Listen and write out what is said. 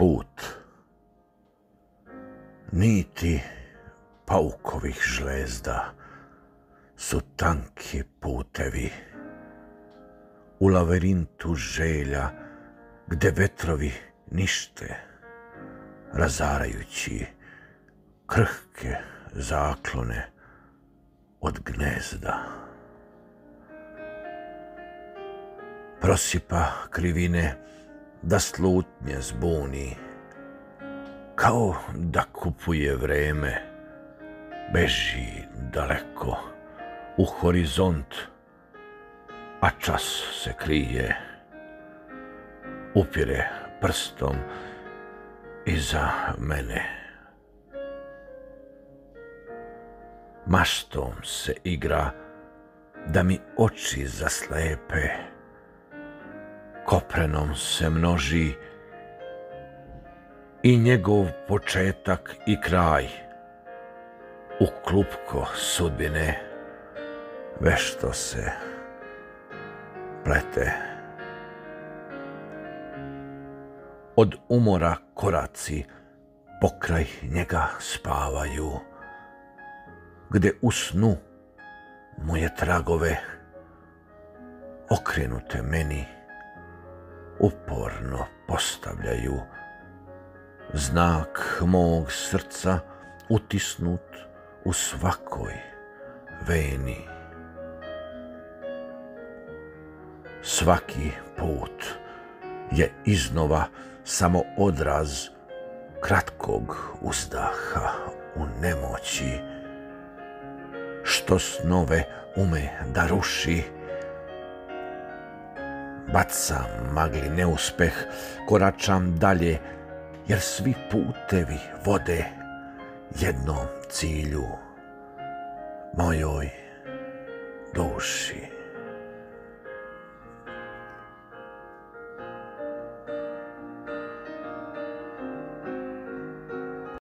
Put. Niti paukovih žlezda su tanki putevi u lavirintu želja gde vetrovi nište, razarajući krhke zaklone od gnezda. Prosipa krivine da slutnje zbuni, kao da kupuje vreme, beži daleko u horizont, a čas se krije, upire prstom iza mene. Maštom se igra da mi oči zaslepe, koprenom se množi i njegov početak i kraj u klupko sudbine vešto se plete. Od umora koraci pokraj njega spavaju, gde u snu moje tragove okrenute meni uporno postavljaju, znak mog srca utisnut u svakoj veni. Svaki put je iznova samo odraz kratkog uzdaha u nemoći, što snove ume da ruši. Bacam magli neuspeh, koračam dalje, jer svi putevi vode jednom cilju, mojoj duši.